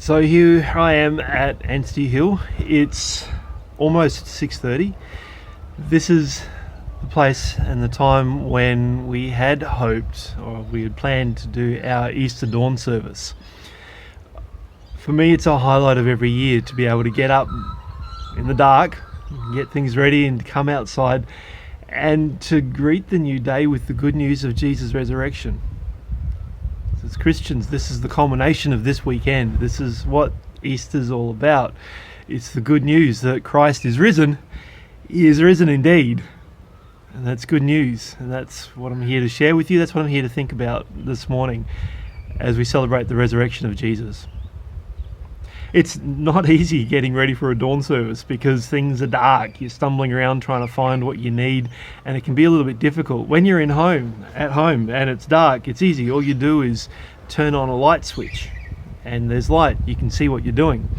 So here I am at Anstey Hill. It's almost 6:30. This is the place and the time when we had hoped, or we had planned to do our Easter dawn service. For me, it's a highlight of every year to be able to get up in the dark, get things ready and come outside and to greet the new day with the good news of Jesus' resurrection. As Christians, this is the culmination of this weekend. This is what Easter's all about. It's the good news that Christ is risen. He is risen indeed. And that's good news. And that's what I'm here to share with you. That's what I'm here to think about this morning as we celebrate the resurrection of Jesus. It's not easy getting ready for a dawn service because things are dark. You're stumbling around trying to find what you need, and it can be a little bit difficult. When you're at home and it's dark, it's easy. All you do is turn on a light switch and there's light. You can see what you're doing.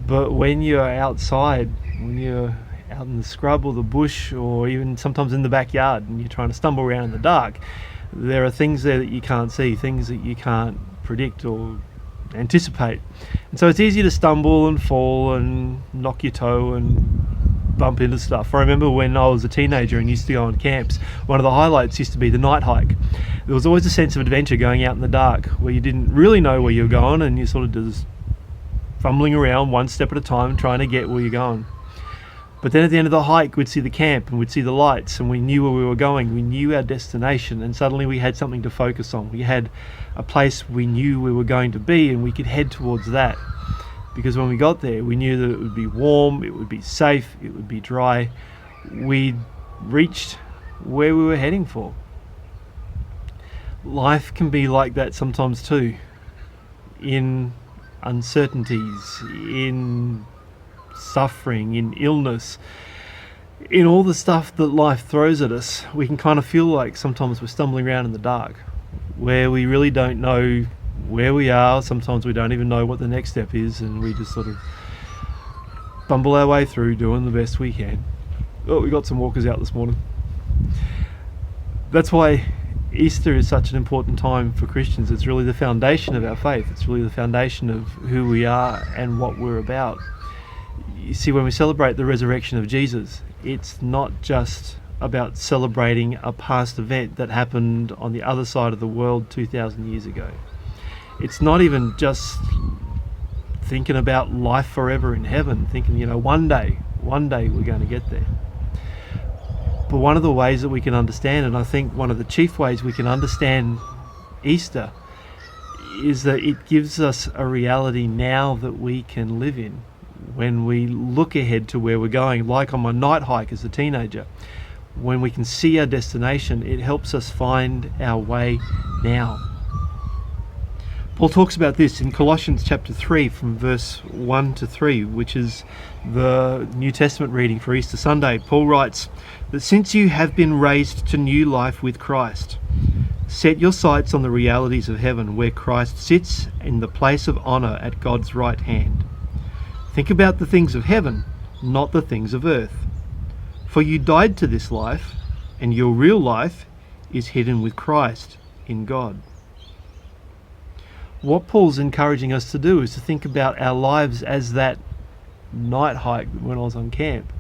But when you're outside, when you're out in the scrub or the bush or even sometimes in the backyard and you're trying to stumble around in the dark, there are things there that you can't see, things that you can't predict or anticipate. And so it's easy to stumble and fall and knock your toe and bump into stuff. I remember when I was a teenager and used to go on camps, one of the highlights used to be the night hike. There was always a sense of adventure going out in the dark where you didn't really know where you're going and you sort of just fumbling around one step at a time trying to get where you're going. But then at the end of the hike, we'd see the camp and we'd see the lights and we knew where we were going. We knew our destination and suddenly we had something to focus on. We had a place we knew we were going to be and we could head towards that. Because when we got there, we knew that it would be warm, it would be safe, it would be dry. We'd reached where we were heading for. Life can be like that sometimes too. In uncertainties, in suffering, in illness, in all the stuff that life throws at us, we can kind of feel like sometimes we're stumbling around in the dark, where we really don't know where we are. Sometimes we don't even know what the next step is, and we just sort of bumble our way through doing the best we can. Oh, we got some walkers out this morning. That's why Easter is such an important time for Christians. It's really the foundation of our faith. It's really the foundation of who we are and what we're about. You see, when we celebrate the resurrection of Jesus, it's not just about celebrating a past event that happened on the other side of the world 2,000 years ago. It's not even just thinking about life forever in heaven, thinking, one day we're going to get there. But one of the ways that we can understand, and I think one of the chief ways we can understand Easter, is that it gives us a reality now that we can live in. When we look ahead to where we're going, like on my night hike as a teenager, when we can see our destination, it helps us find our way now. Paul talks about this in Colossians chapter 3 from verse 1 to 3, which is the New Testament reading for Easter Sunday. Paul writes that since you have been raised to new life with Christ, set your sights on the realities of heaven, where Christ sits in the place of honor at God's right hand. Think about the things of heaven, not the things of earth. For you died to this life, and your real life is hidden with Christ in God. What Paul's encouraging us to do is to think about our lives as that night hike when I was on camp.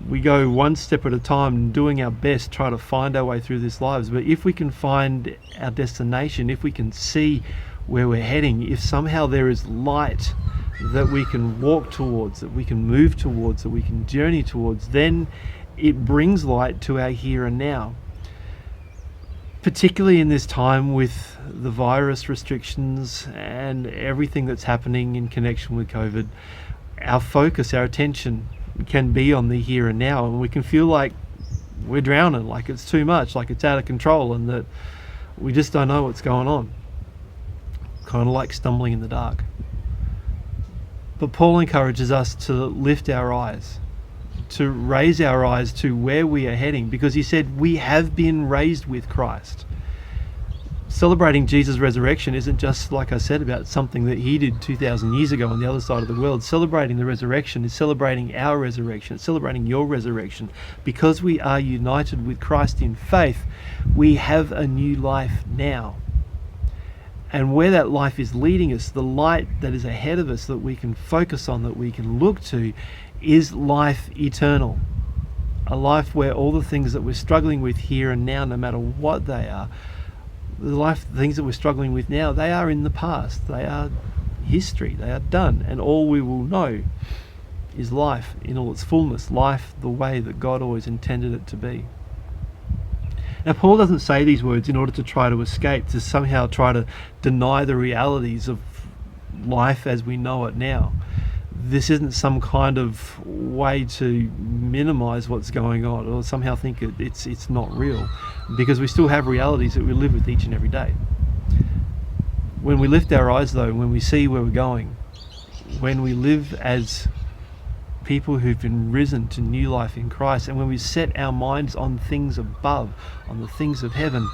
We go one step at a time, doing our best, try to find our way through this lives. But if we can find our destination, if we can see where we're heading, if somehow there is light that we can walk towards, that we can move towards, that we can journey towards, then it brings light to our here and now. Particularly in this time with the virus restrictions and everything that's happening in connection with COVID, our focus, our attention can be on the here and now, and we can feel like we're drowning, like it's too much, like it's out of control, and that we just don't know what's going on. Kind of like stumbling in the dark. But Paul encourages us to lift our eyes, to raise our eyes to where we are heading, because he said we have been raised with Christ. Celebrating Jesus' resurrection isn't just, like I said, about something that he did 2,000 years ago on the other side of the world. Celebrating the resurrection is celebrating our resurrection, celebrating your resurrection. Because we are united with Christ in faith, we have a new life now. And where that life is leading us, the light that is ahead of us that we can focus on, that we can look to, is life eternal. A life where all the things that we're struggling with here and now, no matter what they are, the things that we're struggling with now, they are in the past. They are history. They are done. And all we will know is life in all its fullness, life the way that God always intended it to be. Now, Paul doesn't say these words in order to try to escape, to somehow try to deny the realities of life as we know it now. This isn't some kind of way to minimize what's going on or somehow think it's not real, because we still have realities that we live with each and every day. When we lift our eyes, though, when we see where we're going, when we live as people who've been risen to new life in Christ, and when we set our minds on things above, on the things of heaven,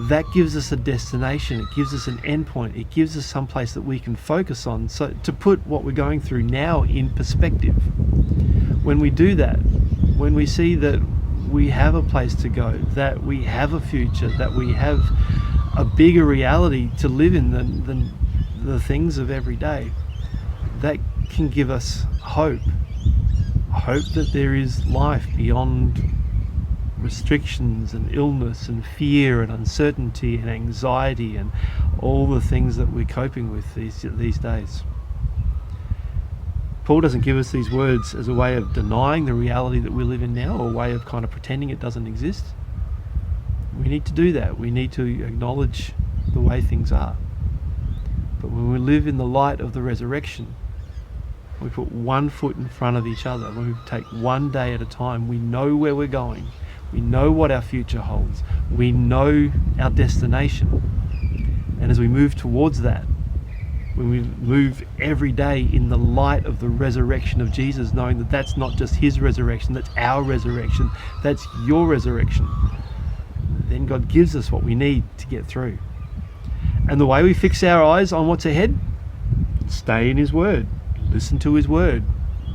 that gives us a destination, it gives us an endpoint, it gives us some place that we can focus on, so to put what we're going through now in perspective. When we do that, when we see that we have a place to go, that we have a future, that we have a bigger reality to live in than the things of every day, that can give us hope that there is life beyond restrictions and illness and fear and uncertainty and anxiety and all the things that we're coping with these days. Paul doesn't give us these words as a way of denying the reality that we live in now, or a way of kind of pretending it doesn't exist. We need to do that. We need to acknowledge the way things are. But when we live in the light of the resurrection, we put one foot in front of each other. When we take one day at a time, we know where we're going. We know what our future holds. We know our destination. And as we move towards that, when we move every day in the light of the resurrection of Jesus, knowing that that's not just his resurrection, that's our resurrection, that's your resurrection, then God gives us what we need to get through. And the way we fix our eyes on what's ahead, stay in his word. Listen to his word,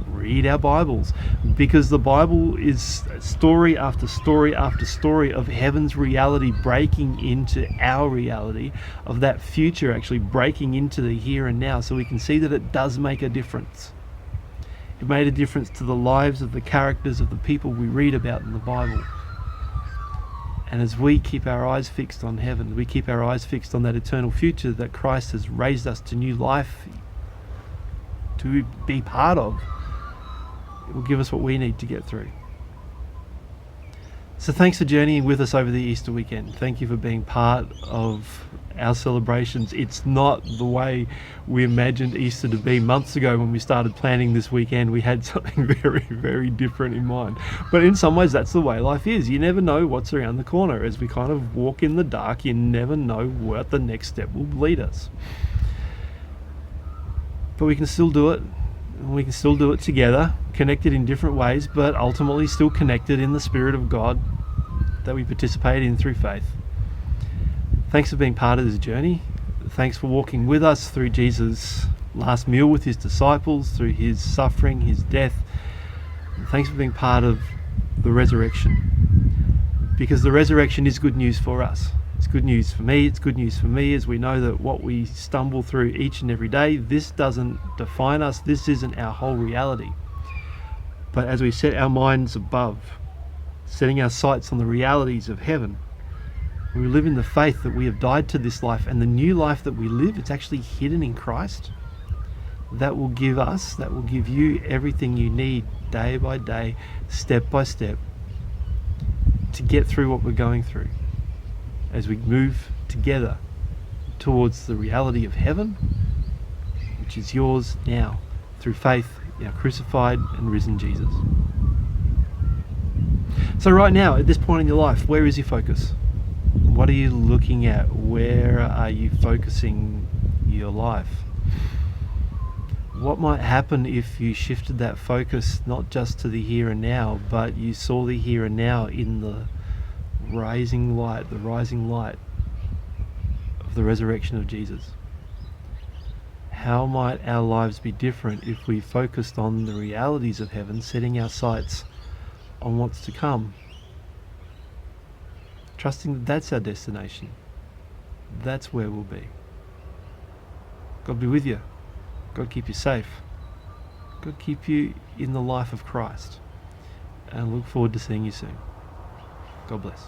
read our Bibles, because the Bible is story after story after story of heaven's reality breaking into our reality, of that future actually breaking into the here and now, so we can see that it does make a difference. It made a difference to the lives of the characters of the people we read about in the Bible. And as we keep our eyes fixed on heaven, we keep our eyes fixed on that eternal future that Christ has raised us to new life to be part of, it will give us what we need to get through. So thanks for journeying with us over the Easter weekend. Thank you for being part of our celebrations. It's not the way we imagined Easter to be. Months ago when we started planning this weekend, we had something very, very different in mind. But in some ways that's the way life is. You never know what's around the corner. As we kind of walk in the dark, you never know what the next step will lead us. But we can still do it. We can still do it together, connected in different ways, but ultimately still connected in the Spirit of God that we participate in through faith. Thanks for being part of this journey. Thanks for walking with us through Jesus' last meal with his disciples, through his suffering, his death. And thanks for being part of the resurrection, because the resurrection is good news for us. It's good news for me, it's good news for me, as we know that what we stumble through each and every day, this doesn't define us, this isn't our whole reality. But as we set our minds above, setting our sights on the realities of heaven, we live in the faith that we have died to this life, and the new life that we live, it's actually hidden in Christ. That will give us, that will give you everything you need day by day, step by step, to get through what we're going through, as we move together towards the reality of heaven, which is yours now through faith in our crucified and risen Jesus. So right now, at this point in your life, where is your focus? What are you looking at? Where are you focusing your life? What might happen if you shifted that focus not just to the here and now, but you saw the here and now in the rising light of the resurrection of Jesus? How might our lives be different if we focused on the realities of heaven, setting our sights on what's to come, trusting that that's our destination, that's where we'll be? God be with you. God keep you safe. God keep you in the life of Christ. And I look forward to seeing you soon. God bless.